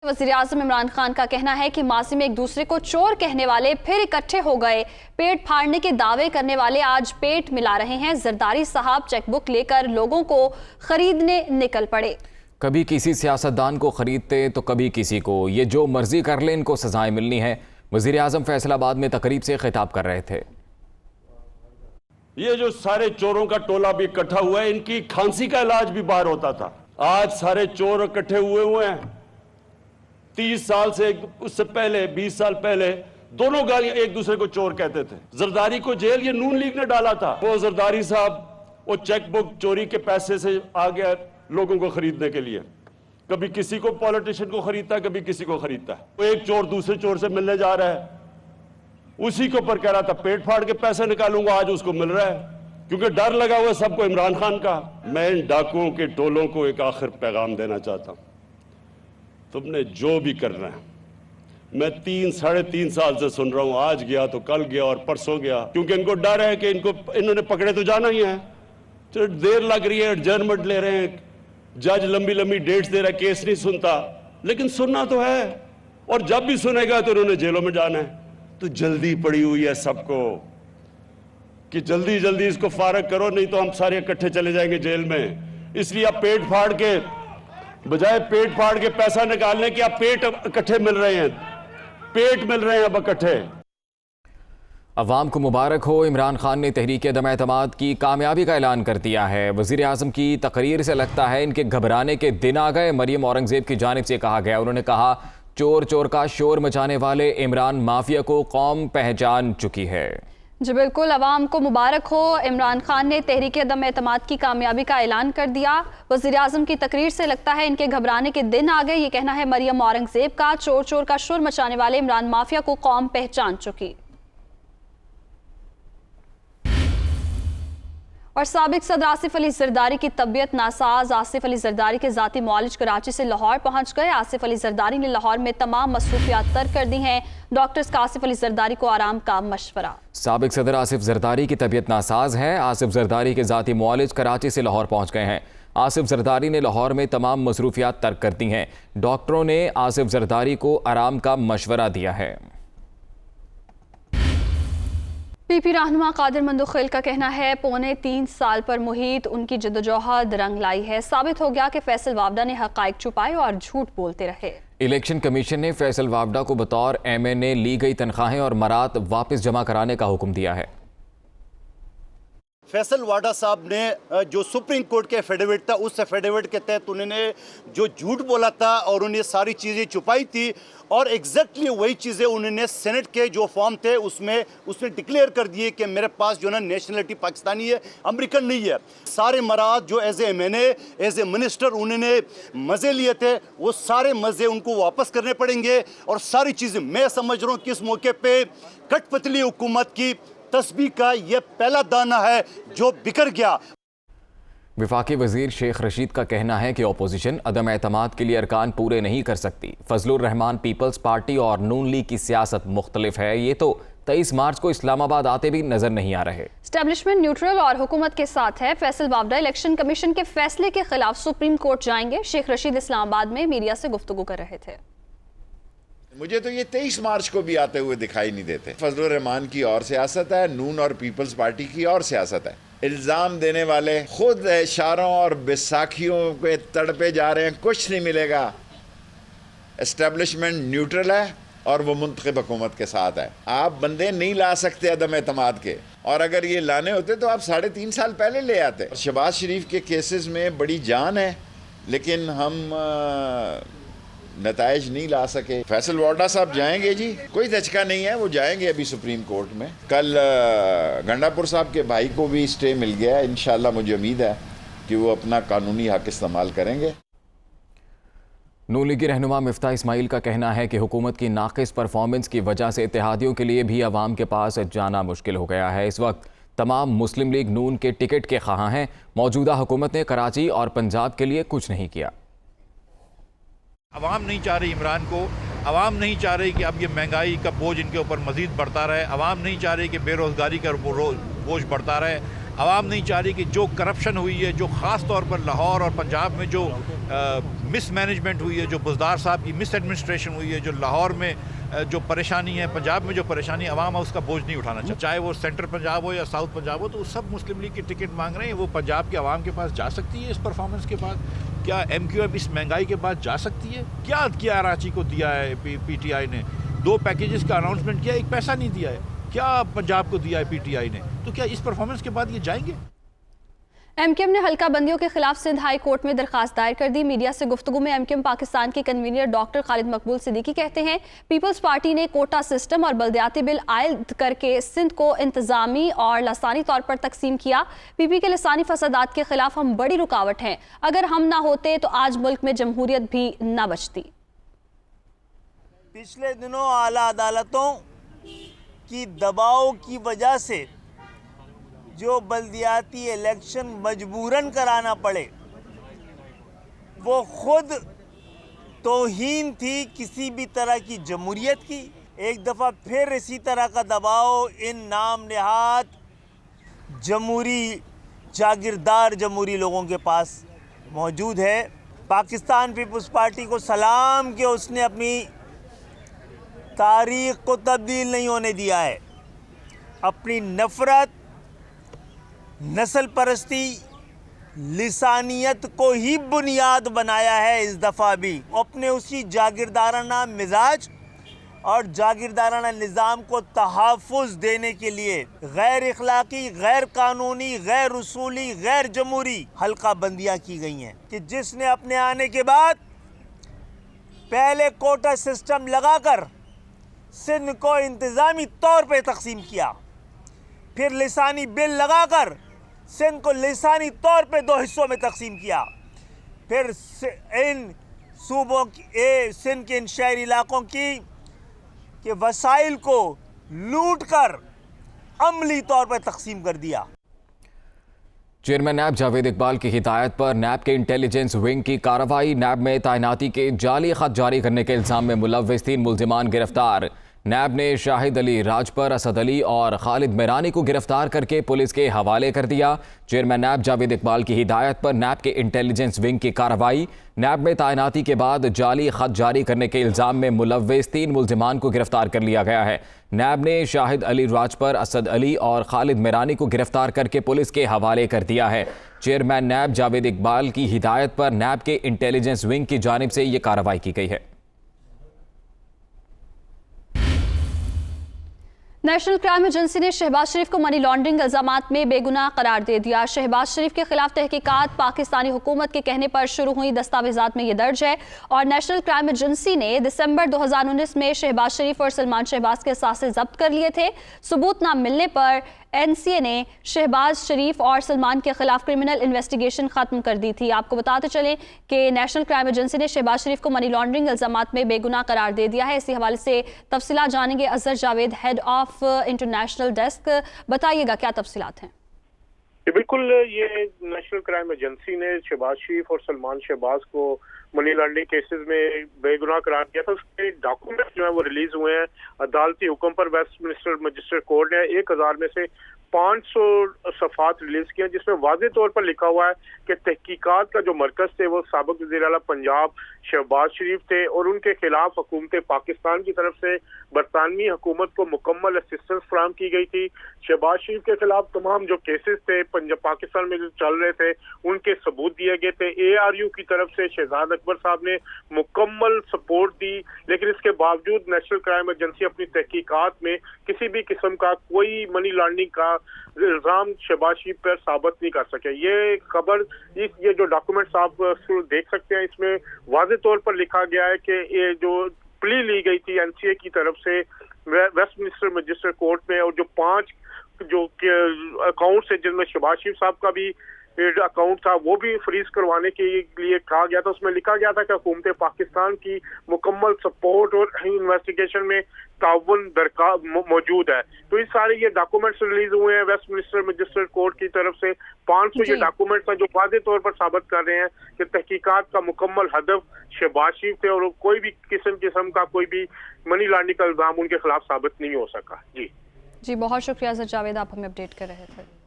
वज़ीर-ए-आज़म इमरान खान का कहना है कि माजी में एक दूसरे को चोर कहने वाले फिर इकट्ठे हो गए। पेट फाड़ने के दावे करने वाले आज पेट मिला रहे हैं। जरदारी साहब चेकबुक लेकर लोगों को खरीदने निकल पड़े। कभी किसी सियासतदान को खरीदते तो कभी किसी को। ये जो मर्जी कर ले, इनको सजाएं मिलनी है। वज़ीर-ए-आज़म फैसलाबाद में तकरीब से खिताब कर रहे थे। ये जो सारे चोरों का टोला भी इकट्ठा हुआ है, इनकी खांसी का इलाज भी बाहर होता था। आज सारे चोर इकट्ठे हुए हैं। 30 साल से, उससे पहले 20 साल पहले दोनों गालियां एक दूसरे को चोर कहते थे। जरदारी को जेल ये नून लीग ने डाला था। वो जरदारी साहब वो चेकबुक चोरी के पैसे से आ गया लोगों को खरीदने के लिए। कभी किसी को पॉलिटिशियन को खरीदता है, कभी किसी को खरीदता है। वो एक चोर दूसरे चोर से मिलने जा रहा है, उसी के ऊपर कह रहा था पेट फाड़ के पैसे निकालूंगा, आज उसको मिल रहा है क्योंकि डर लगा हुआ है सबको इमरान खान का। मैं इन डाकुओं के टोलों को एक आखिर पैगाम देना चाहता हूं, तुमने जो भी करना है, मैं 3-3.5 साल से सुन रहा हूं, आज गया तो कल गया और परसों गया, क्योंकि इनको डर है कि इन्होंने पकड़े तो जाना ही है। तो देर लग रही है, एडजर्नमेंट ले रहे हैं, जज लंबी लंबी डेट्स दे रहा है, केस नहीं सुनता, लेकिन सुनना तो है और जब भी सुनेगा तो उन्होंने जेलों में जाना है। तो जल्दी पड़ी हुई है सबको कि जल्दी जल्दी इसको फारग करो, नहीं तो हम सारे इकट्ठे चले जाएंगे जेल में। इसलिए आप पेट फाड़ के, बजाय पेट फाड़ के पैसा निकालने के, आप पेट इकट्ठे मिल रहे हैं, पेट मिल रहे हैं अब इकट्ठे। अवाम को मुबारक हो। इमरान खान ने तहरीक अदम-ए-एतमाद की कामयाबी का ऐलान कर दिया है। वज़ीर-ए-आज़म की तकरीर से लगता है इनके घबराने के दिन आ गए। मरियम औरंगज़ेब की जानिब से कहा गया, उन्होंने कहा चोर चोर का शोर मचाने वाले इमरान माफिया को कौम पहचान चुकी है। जी बिल्कुल, अवाम को मुबारक हो। इमरान खान ने तहरीक अदम-ए-एतमाद की कामयाबी का ऐलान कर दिया। वज़ीर-ए-आज़म की तकरीर से लगता है इनके घबराने के दिन आ गए। ये कहना है मरियम औरंगज़ेब का। चोर चोर का शोर मचाने वाले इमरान माफिया को कौम पहचान चुकी। और साबिक सदर आसिफ अली जरदारी की तबीयत नासाज। आसिफ अली जरदारी के ज़ाती मुआलिज कराची से लाहौर पहुंच गए। आसिफ अली जरदारी ने लाहौर में तमाम मसरूफियात तर्क कर दी हैं। डॉक्टर्स का आसिफ अली जरदारी को आराम का मशवरा। साबिक सदर आसिफ जरदारी की तबीयत नासाज है। आसिफ जरदारी के ज़ाती मुआलिज कराची से लाहौर पहुंच गए हैं। आसिफ जरदारी ने लाहौर में तमाम मसरूफियात तर्क कर दी हैं। डॉक्टरों ने आसिफ जरदारी को आराम का मशवरा दिया है। पीपी रहनुमा कादिर मंदुखिल का कहना है 3.25 साल पर मुहीत उनकी जद्दोजहद रंग लाई है। साबित हो गया कि फैसल वावडा ने हकाइक छुपाए और झूठ बोलते रहे। इलेक्शन कमीशन ने फैसल वावडा को बतौर MNA ली गई तनख्वाहें और मरात वापस जमा कराने का हुक्म दिया है। फैसल वाडा साहब ने जो सुप्रीम कोर्ट के एफिडेविट था, उस एफिडेविट के तहत उन्होंने जो झूठ बोला था और उन्हें सारी चीज़ें छुपाई थी और एग्जैक्टली वही चीज़ें उन्होंने सेनेट के जो फॉर्म थे उसने डिक्लेयर कर दिए कि मेरे पास जो है नेशनलिटी पाकिस्तानी है, अमेरिकन नहीं है। सारे मराद जो as a MNA, as a minister उन्होंने मज़े लिए थे, वो सारे मज़े उनको वापस करने पड़ेंगे। और सारी चीज़ें मैं समझ रहा हूँ कि इस मौके पर कठपुतली हुकूमत की तस्बीह का ये पहला दाना है जो बिखर गया। वफाकी वजीर शेख रशीद का कहना है कि अपोजिशन अदम-ए-एतमाद के लिए अरकान पूरे नहीं कर सकती। फजलुर रहमान पीपल्स पार्टी और नून लीग की सियासत मुख्तलिफ है। ये तो 23 मार्च को इस्लामाबाद आते भी नजर नहीं आ रहे। एस्टेब्लिशमेंट न्यूट्रल और हुकूमत के साथ है। फैसल वावडा इलेक्शन कमीशन के फैसले के खिलाफ सुप्रीम कोर्ट जाएंगे। शेख रशीद इस्लामाबाद में मीडिया से गुफ्तगू कर रहे थे। मुझे तो ये 23 मार्च को भी आते हुए दिखाई नहीं देते। फजलुर रहमान की और सियासत है, नून और पीपल्स पार्टी की और सियासत है। इल्ज़ाम देने वाले खुद इशारों और बैसाखियों पे तड़पे जा रहे हैं, कुछ नहीं मिलेगा। एस्टेब्लिशमेंट न्यूट्रल है और वो मुंतखब हुकूमत के साथ है। आप बंदे नहीं ला सकते अदम-ए-एतमाद के, और अगर ये लाने होते तो आप 3.5 साल पहले ले आते। शहबाज शरीफ के केसेस में बड़ी जान है, लेकिन हम नताइज नहीं ला सके। फैसल वाडा साहब जाएंगे जी, कोई दचका नहीं है, वो जाएंगे अभी सुप्रीम कोर्ट में। कल गंडापुर साहब के भाई को भी स्टे मिल गया है। इंशाल्लाह मुझे उम्मीद है कि वो अपना कानूनी हक इस्तेमाल करेंगे। नून लीग की रहनुमा मिफ्ता इस्माइल का कहना है कि हुकूमत की नाकिस परफॉर्मेंस की वजह से इत्तेहादियों के लिए भी अवाम के पास जाना मुश्किल हो गया है। इस वक्त तमाम मुस्लिम लीग नून के टिकट के ख्वाह हैं। मौजूदा हुकूमत ने कराची और पंजाब के लिए कुछ नहीं किया। अवाम नहीं चाह रही इमरान को, अवाम नहीं चाह रही कि अब ये महंगाई का बोझ इनके ऊपर मज़ीद बढ़ता रहे, अवाम नहीं चाह रही कि बेरोज़गारी का बोझ बढ़ता रहे, अवाम नहीं चाह रही कि जो करप्शन हुई है, जो ख़ास तौर पर लाहौर और पंजाब में जो मिसमैनेजमेंट हुई है, जो बुज़दार साहब की मिस एडमिनिस्ट्रेशन हुई है, जो लाहौर में जो परेशानी है, पंजाब में जो परेशानी है, अवाम उसका बोझ नहीं उठाना चाहिए। चाहे वो सेंट्रल पंजाब हो या साउथ पंजाब हो, तो सब मुस्लिम लीग की टिकट मांग रहे हैं। वो पंजाब के अवाम के पास जा सकती है इस परफॉर्मेंस के बाद? क्या MQM इस महंगाई के बाद जा सकती है? क्या किया कराची को दिया है PTI ने? 2 पैकेजेस का अनाउंसमेंट किया, 1 पैसा नहीं दिया है। क्या पंजाब को दिया है PTI ने? तो क्या इस परफॉर्मेंस के बाद ये जाएंगे? MQM ने हल्का बंदियों के खिलाफ सिंध हाई कोर्ट में दरखास्त दायर कर दी। मीडिया से गुफ्तगू में MQM पाकिस्तान के कन्वीनर डॉक्टर खालिद मकबूल सिद्दीकी कहते हैं, पीपल्स पार्टी ने कोटा सिस्टम और बल्दियाती बिल आयद करके सिंध को इंतजामी और लसानी तौर पर तकसीम किया। PP के लसानी फसादात के खिलाफ हम बड़ी रुकावट हैं। अगर हम ना होते तो आज मुल्क में जमहूरियत भी ना बचती। पिछले दिनों आला अदालतों की दबाव की वजह से जो बल्दियाती इलेक्शन मजबूरन कराना पड़े, वो खुद तौहीन थी किसी भी तरह की जमहूरियत की। एक दफ़ा फिर इसी तरह का दबाव इन नाम नहाद जमहूरी जागीरदार जमहूरी लोगों के पास मौजूद है। पाकिस्तान पीपल्स पार्टी को सलाम कि उसने अपनी तारीख को तब्दील नहीं होने दिया है। अपनी नफ़रत, नस्ल परस्ती, लिसानियत को ही बुनियाद बनाया है इस दफ़ा भी। अपने उसी जागीरदाराना मिजाज और जागीरदाराना निज़ाम को तहफ़्फ़ुज़ देने के लिए गैर इखलाकी, गैर कानूनी, गैर उसूली, गैर जमहूरी हल्का बंदियाँ की गई हैं कि जिसने अपने आने के बाद पहले कोटा सिस्टम लगाकर सिंध को इंतज़ामी तौर पे तकसीम किया, फिर लिसानी बिल लगाकर सिंध को लिसानी तौर पे 2 हिस्सों में तकसीम किया, फिर इन सूबों की सिंध के इन शहरी इलाकों के वसाइल को लूट कर अमली तौर पर तकसीम कर दिया। चेयरमैन नैब जावेद इकबाल की हिदायत पर नैब के इंटेलिजेंस विंग की कार्रवाई। नैब में तैनाती के जाली खत जारी करने के इल्जाम में मुलव्विस 3 मुल्जिमान गिरफ्तार। नैब ने शाहिद अली राजपर, असद अली और खालिद मेरानी को गिरफ्तार करके पुलिस के हवाले कर दिया। चेयरमैन नैब जावेद इकबाल की हिदायत पर नैब के इंटेलिजेंस विंग की कार्रवाई। नैब में तैनाती के बाद जाली खत जारी करने के इल्जाम में मुलव्विस 3 मुल्जिमान को गिरफ्तार कर लिया गया है। नैब ने शाहिद अली राजपर, असद अली और खालिद मेरानी को गिरफ्तार करके पुलिस के हवाले कर दिया है। चेयरमैन नैब जावेद इकबाल की हिदायत पर नैब के इंटेलिजेंस विंग की जानिब से ये कार्रवाई की गई है। नेशनल क्राइम एजेंसी ने शहबाज शरीफ को मनी लॉन्ड्रिंग इल्जामात में बेगुनाह करार दे दिया। शहबाज शरीफ के खिलाफ तहकीकात पाकिस्तानी हुकूमत के कहने पर शुरू हुई दस्तावेजात में यह दर्ज है और नेशनल क्राइम एजेंसी ने दिसंबर 2019 में शहबाज शरीफ और सलमान शहबाज के असासे जब्त कर लिए थे। सबूत न मिलने पर NCA ने शहबाज शरीफ और सलमान के खिलाफ क्रिमिनल इन्वेस्टिगेशन खत्म कर दी थी। आपको बताते चलें कि नेशनल क्राइम एजेंसी ने शहबाज शरीफ को मनी लॉन्ड्रिंग इल्जामात में बेगुनाह करार दे दिया है। इसी हवाले से तफसीलात जानेंगे Azhar Javed, head of international desk. बताइएगा क्या तफसीलात हैं? बिल्कुल, ये नेशनल क्राइम एजेंसी ने शहबाज शरीफ और सलमान शहबाज को मनी लॉन्ड्रिंग केसेस में बेगुनाह करार दिया था। उसके डॉक्यूमेंट्स जो है वो रिलीज हुए हैं। अदालती हुक्म पर वेस्टमिनिस्टर मजिस्ट्रेट कोर्ट ने 1000 में से 500 सफ़ात रिलीज किया, जिसमें वाज़े तौर पर लिखा हुआ है कि तहकीकात का जो मरकज़ थे वो साबिक़ वज़ीर आला पंजाब शहबाज शरीफ थे और उनके खिलाफ हुकूमत पाकिस्तान की तरफ से बरतानवी हुकूमत को मुकम्मल असिस्टेंस फराहम की गई थी। शहबाज शरीफ के खिलाफ तमाम जो केसेस थे पंजाब पाकिस्तान में जो चल रहे थे उनके सबूत दिए गए थे। ARU की तरफ से शहजाद अकबर साहब ने मुकम्मल सपोर्ट दी, लेकिन इसके बावजूद नेशनल क्राइम एजेंसी अपनी तहकीकात में किसी भी किस्म का कोई मनी लॉन्ड्रिंग का इल्जाम शहबाज शरीफ पर साबित नहीं कर सके। ये खबर, ये जो डॉक्यूमेंट्स आप देख सकते हैं, इसमें वाज़े तौर पर लिखा गया है कि ये जो प्ली ली गई थी NCA की तरफ से वेस्टमिनिस्टर मजिस्ट्रेट कोर्ट में, और जो 5 जो अकाउंट्स है जिनमें शहबाज शरीफ साहब का भी अकाउंट था वो भी फ्रीज करवाने के लिए कहा गया था। उसमें लिखा गया था कि हुकूमत पाकिस्तान की मुकम्मल सपोर्ट और इन्वेस्टिगेशन में ताउन दरकार मौजूद है। तो इस सारे ये डॉक्यूमेंट्स रिलीज हुए हैं वेस्टमिनिस्टर मजिस्ट्रेट कोर्ट की तरफ से। 500 ये डॉक्यूमेंट्स हैं जो वाज़े तौर पर साबित कर रहे हैं कि तहकीकात का मुकम्मल हदफ शहबाज शरीफ थे और कोई भी किस्म का कोई भी मनी लॉन्ड्रिंग का इल्जाम उनके खिलाफ साबित नहीं हो सका। जी, बहुत शुक्रिया अजहर जावेद, आप हमें अपडेट कर रहे थे।